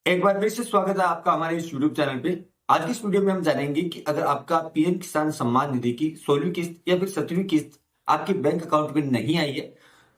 एक बार फिर से स्वागत है आपका हमारे इस यूट्यूब चैनल पे। आज की इस वीडियो में हम जानेंगे कि अगर आपका पीएम किसान सम्मान निधि की 16वीं किस्त या फिर 17वीं किस्त आपके बैंक अकाउंट में नहीं आई है,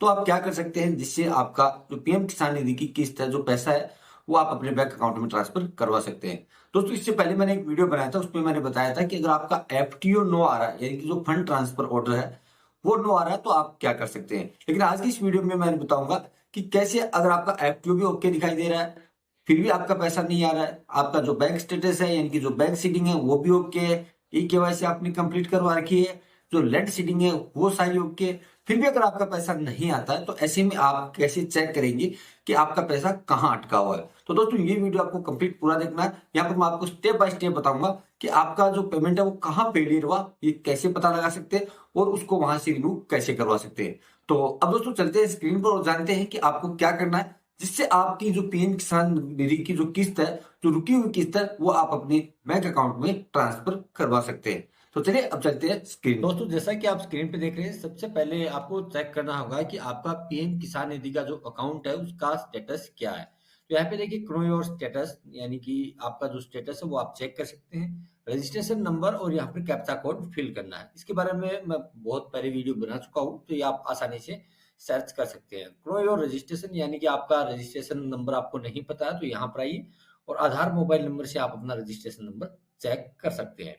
तो आप क्या कर सकते हैं जिससे आपका जो पीएम किसान निधि की किस्त है, जो पैसा है, वो आप अपने बैंक अकाउंट में ट्रांसफर करवा सकते हैं। दोस्तों, इससे पहले मैंने एक वीडियो बनाया था, उसमें मैंने बताया था कि अगर आपका एफटीओ नो आ रहा है, यानी कि जो फंड ट्रांसफर ऑर्डर है वो नो आ रहा है, तो आप क्या कर सकते हैं। लेकिन आज की इस वीडियो में मैं बताऊंगा कि कैसे अगर आपका एफटीओ भी ओके दिखाई दे रहा है, फिर भी आपका पैसा नहीं आ रहा है, आपका जो बैंक स्टेटस है यानी कि जो बैंक सीडिंग है वो भी ओके है, ई केवाईसी आपने कंप्लीट करवा रखी है, जो लैंड सीडिंग है वो सारी ओके, फिर भी अगर आपका पैसा नहीं आता है, तो ऐसे में आप कैसे चेक करेंगे कि आपका पैसा कहाँ अटका हुआ है। तो दोस्तों, ये वीडियो आपको कंप्लीट पूरा देखना है। यहाँ पर मैं आपको स्टेप बाय स्टेप बताऊंगा कि आपका जो पेमेंट है वो कहाँ फेलियर हुआ, ये कैसे पता लगा सकते हैं और उसको वहां से रिमूव कैसे करवा सकते हैं। तो अब दोस्तों, चलते हैं स्क्रीन पर और जानते हैं कि आपको क्या करना है जिससे आपकी जो पीएम किसान निधि की जो किस्त है, जो रुकी हुई किस्त है, वो आप अपने बैंक अकाउंट में ट्रांसफर करवा सकते हैं। तो चलिए अब चलते हैं स्क्रीन। दोस्तों, जैसा कि आप स्क्रीन पे देख रहे हैं, सबसे पहले आपको चेक करना होगा कि आपका पीएम किसान निधि का जो अकाउंट है उसका स्टेटस क्या है। तो यहाँ पे देखिए, क्रो योर स्टेटस, यानी कि आपका जो स्टेटस है वो आप चेक कर सकते हैं। रजिस्ट्रेशन नंबर और यहाँ पर कैप्चा कोड फिल करना है। इसके बारे में मैं बहुत पहले वीडियो बना चुका हूँ, तो ये आप आसानी से सर्च कर सकते हैं। क्रो योर रजिस्ट्रेशन, यानी कि आपका रजिस्ट्रेशन नंबर आपको नहीं पता है तो यहाँ पर आइए और आधार मोबाइल नंबर से आप अपना रजिस्ट्रेशन नंबर चेक कर सकते हैं।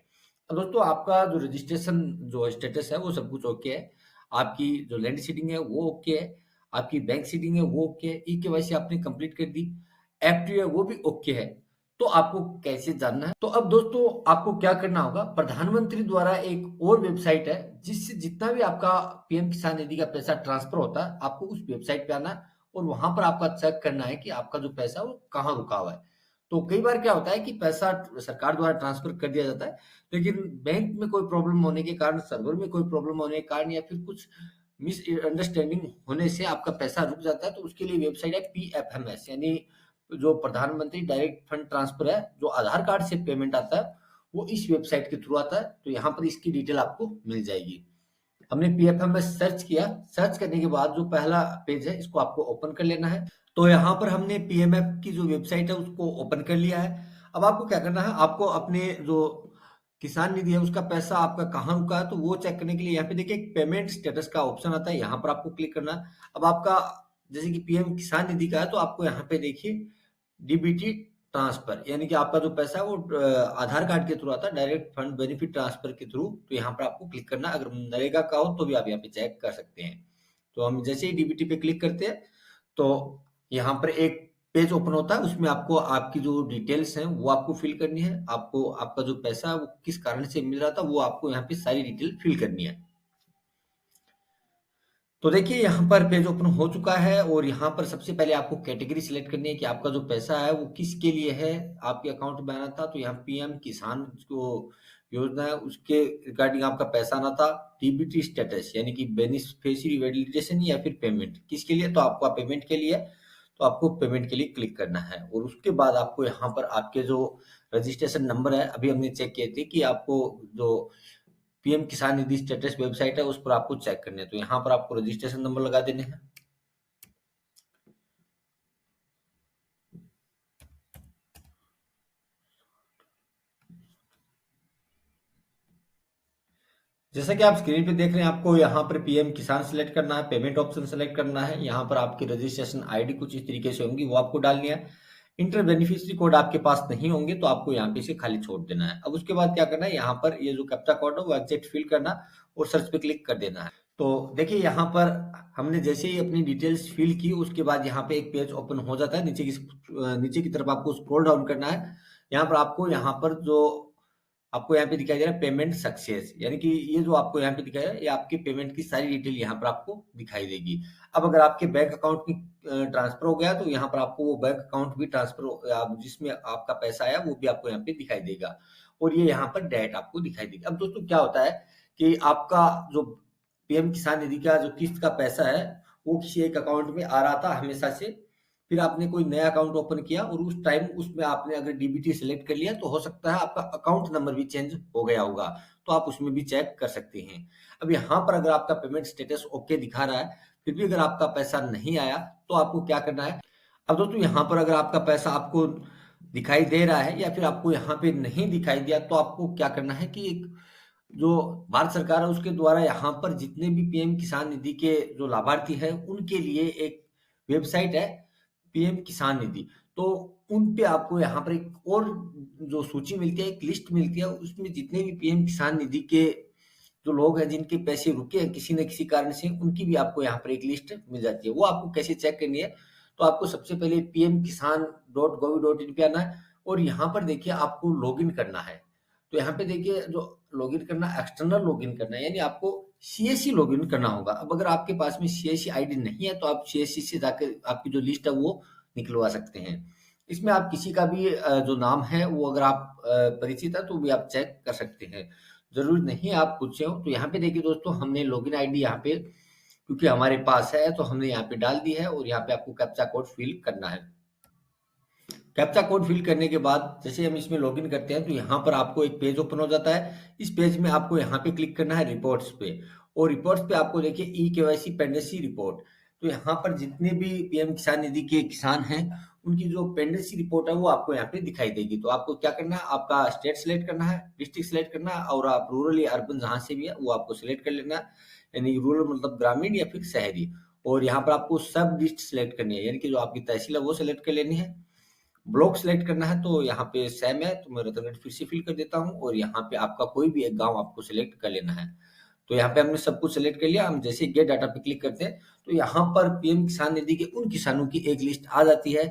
अब दोस्तों, आपका जो रजिस्ट्रेशन जो स्टेटस है वो सब कुछ ओके है। आपकी जो लैंड सीडिंग है वो ओके है, आपकी बैंक सीडिंग है वो ओके है, ई केवाईसी आपने कंप्लीट कर दी, एफडी है वो भी ओके है। तो आपको कैसे जानना है, तो अब दोस्तों आपको क्या करना होगा, प्रधानमंत्री द्वारा एक और वेबसाइट है जिससे जितना भी आपका पीएम किसान निधि का पैसा ट्रांसफर होता है, आपको उस वेबसाइट पे आना है और वहां पर आपका चेक करना है कि आपका जो पैसा वो कहाँ रुका हुआ है। तो कई बार क्या होता है कि पैसा सरकार द्वारा ट्रांसफर कर दिया जाता है, लेकिन बैंक में कोई प्रॉब्लम होने के कारण, सर्वर में कोई प्रॉब्लम होने के कारण, या फिर कुछ मिसअंडरस्टैंडिंग होने से आपका पैसा रुक जाता है। तो उसके लिए वेबसाइट है पीएफएमएस, यानी जो प्रधानमंत्री डायरेक्ट फंड ट्रांसफर है, जो आधार कार्ड से पेमेंट आता है, वो इस वेबसाइट के थ्रू आता है। तो यहाँ पर इसकी डिटेल आपको मिल जाएगी। हमने पीएफएमएस सर्च किया, सर्च करने के बाद जो पहला पेज है इसको आपको ओपन कर लेना है। तो यहाँ पर हमने पीएमएफ की जो वेबसाइट है उसको ओपन कर लिया है। अब आपको क्या करना है, आपको अपने जो किसान निधि है उसका पैसा आपका कहाँ रुका है, तो वो चेक करने के लिए यहाँ पे देखिए एक पेमेंट स्टेटस का ऑप्शन आता है, यहाँ पर आपको क्लिक करना है। अब आपका जैसे कि पीएम किसान निधि का है, तो आपको यहाँ पे देखिए डीबीटी ट्रांसफर, यानी कि आपका जो पैसा है वो आधार कार्ड के थ्रू आता है, डायरेक्ट फंड बेनिफिट ट्रांसफर के थ्रू। तो यहाँ पर आपको क्लिक करना है। अगर नरेगा का हो तो भी आप यहाँ पे चेक कर सकते हैं। तो हम जैसे ही डीबीटी पे क्लिक करते हैं, तो यहाँ पर एक पेज ओपन होता है, उसमें आपको आपकी जो डिटेल्स हैं वो आपको फिल करनी है। आपको आपका जो पैसा है वो किस कारण से मिल रहा था वो आपको यहाँ पे सारी डिटेल फिल करनी है। तो देखिए, यहाँ पर पेज ओपन हो चुका है और यहाँ पर सबसे पहले आपको कैटेगरी सिलेक्ट करनी है कि आपका जो पैसा है वो किसके लिए है, आपके अकाउंट में आना था। तो यहाँ पीएम किसान जो योजना है उसके रिगार्डिंग आपका पैसा आना था। डीबीटी स्टेटस, यानी कि बेनिफिशियरी वैलिडेशन या फिर पेमेंट किसके लिए, तो आपका पेमेंट के लिए है। तो आपको पेमेंट के लिए क्लिक करना है और उसके बाद आपको यहाँ पर आपके जो रजिस्ट्रेशन नंबर है, अभी हमने चेक किए थे कि आपको जो पीएम किसान निधि स्टेटस वेबसाइट है उस पर आपको चेक करने हैं। तो यहाँ पर आपको रजिस्ट्रेशन नंबर लगा देने हैं। जैसा कि आप स्क्रीन पे देख रहे हैं, आपको यहाँ पर पीएम किसान सेलेक्ट करना है, पेमेंट ऑप्शन सेलेक्ट करना है। यहाँ पर आपकी रजिस्ट्रेशन आईडी कुछ इस तरीके से होंगी, वो आपको डालनी है। इंटर बेनिफिशियरी कोड आपके पास नहीं होंगे तो आपको यहाँ पे इसे खाली छोड़ देना है। अब उसके बाद क्या करना है, यहाँ पर ये जो कैप्चा कोड है वो एग्जैक्ट फिल करना और सर्च पे क्लिक कर देना है। तो देखिए, यहाँ पर हमने जैसे ही अपनी डिटेल्स फिल की, उसके बाद यहाँ पे एक पेज ओपन हो जाता है। नीचे की तरफ आपको स्क्रॉल डाउन करना है। यहाँ पर आपको यहाँ पर जो आपको यहाँ पे दिखाई दे रहा है पेमेंट सक्सेस, यानी कि ये जो आपको यहाँ पे दिखाई दे रहा है ये आपकी पेमेंट की सारी डिटेल यहाँ पर आपको दिखाई देगी। अब अगर आपके बैंक अकाउंट में ट्रांसफर हो गया तो यहाँ पर आपको वो बैंक अकाउंट भी ट्रांसफर आप जिसमें आपका पैसा आया वो भी आपको यहाँ पे दिखाई देगा और ये यहाँ पर डेट आपको दिखाई देगी। अब दोस्तों, क्या होता है कि आपका जो पीएम किसान निधि का जो किस्त का पैसा है वो किसी एक अकाउंट में आ रहा था हमेशा से, फिर आपने कोई नया अकाउंट ओपन किया और उस टाइम उसमें आपने अगर डीबीटी सिलेक्ट कर लिया तो हो सकता है आपका अकाउंट नंबर भी चेंज हो गया होगा। तो आप उसमें भी चेक कर सकते हैं। अब यहाँ पर अगर आपका पेमेंट स्टेटस ओके दिखा रहा है, फिर भी अगर आपका पैसा नहीं आया, तो आपको क्या करना है। अब दोस्तों, यहाँ पर अगर आपका पैसा आपको दिखाई दे रहा है या फिर आपको यहाँ पे नहीं दिखाई दिया, तो आपको क्या करना है कि एक जो भारत सरकार है उसके द्वारा यहाँ पर जितने भी पीएम किसान निधि के जो लाभार्थी हैं उनके लिए एक वेबसाइट है, पीएम किसान निधि। तो उन पे आपको यहाँ पर एक और जो सूची मिलती है, एक लिस्ट मिलती है, उसमें जितने भी पीएम किसान निधि के जो लोग हैं जिनके पैसे रुके हैं किसी न किसी कारण से, उनकी भी आपको यहाँ पर एक लिस्ट मिल जाती है। वो आपको कैसे चेक करनी है, तो आपको सबसे पहले pmkisan.gov.in पे आना है और यहाँ पर देखिए आपको लॉगिन करना है। तो यहाँ पे देखिए जो लॉगिन करना, एक्सटर्नल लॉगिन करना है, यानी आपको सीएससी लॉगिन करना होगा। अब अगर आपके पास में सीएससी आईडी नहीं है तो आप सीएससी से जाकर आपकी जो लिस्ट है वो निकलवा सकते हैं। इसमें आप किसी का भी जो नाम है वो अगर आप परिचित है तो भी आप चेक कर सकते हैं। जरूरी नहीं है आप खुद से हो। तो यहाँ पे देखिए दोस्तों, हमने लॉगिन आईडी यहाँ पे क्योंकि हमारे पास है तो हमने यहाँ पे डाल दी है और यहाँ पे आपको कैप्चा कोड फिल करना है। कैप्चा कोड फिल करने के बाद जैसे हम इसमें लॉगिन करते हैं तो यहाँ पर आपको एक पेज ओपन हो जाता है। इस पेज में आपको यहाँ पे क्लिक करना है रिपोर्ट्स पे, और रिपोर्ट्स पे आपको देखिए ई केवाईसी पेंडेंसी रिपोर्ट। तो यहाँ पर जितने भी पीएम किसान निधि के किसान हैं उनकी जो पेंडेंसी रिपोर्ट है वो आपको यहाँ पे दिखाई देगी। तो आपको क्या करना है, आपका स्टेट सेलेक्ट करना है, डिस्ट्रिक्ट सेलेक्ट करना है, और आप रूरल या अर्बन जहाँ से भी है वो आपको सिलेक्ट कर लेना है, यानी रूरल मतलब ग्रामीण या फिर शहरी। और यहाँ पर आपको सब लिस्ट सेलेक्ट करनी है, यानी कि जो आपकी तहसील है वो सिलेक्ट कर लेनी है। ब्लॉक सेलेक्ट करना है तो यहाँ पे सेम है तो मैं रतनगढ़ फिर से फिल कर देता हूँ, और यहाँ पे आपका कोई भी एक गांव आपको सिलेक्ट कर लेना है। तो यहाँ पे हमने सब कुछ सिलेक्ट कर लिया। हम जैसे गेट डाटा पे क्लिक करते हैं तो यहाँ पर पीएम किसान निधि के उन किसानों की एक लिस्ट आ जाती है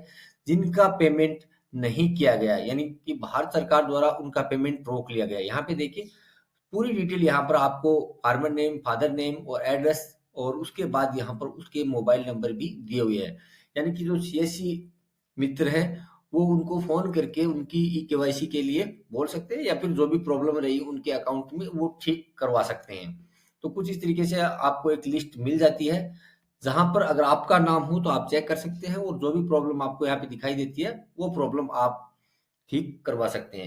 जिनका पेमेंट नहीं किया गया, यानी कि भारत सरकार द्वारा उनका पेमेंट रोक लिया गया। यहाँ पे देखिए पूरी डिटेल यहाँ पर आपको फार्मर नेम, फादर नेम और एड्रेस, और उसके बाद यहाँ पर उसके मोबाइल नंबर भी दिए हुए हैं। यानी कि जो सीएससी मित्र हैं वो उनको फोन करके उनकी ई केवाईसी के लिए बोल सकते हैं, या फिर जो भी प्रॉब्लम रही उनके अकाउंट में वो ठीक करवा सकते हैं। तो कुछ इस तरीके से आपको एक लिस्ट मिल जाती है जहां पर अगर आपका नाम हो तो आप चेक कर सकते हैं, और जो भी प्रॉब्लम आपको यहाँ पे दिखाई देती है वो प्रॉब्लम आप ठीक करवा सकते हैं।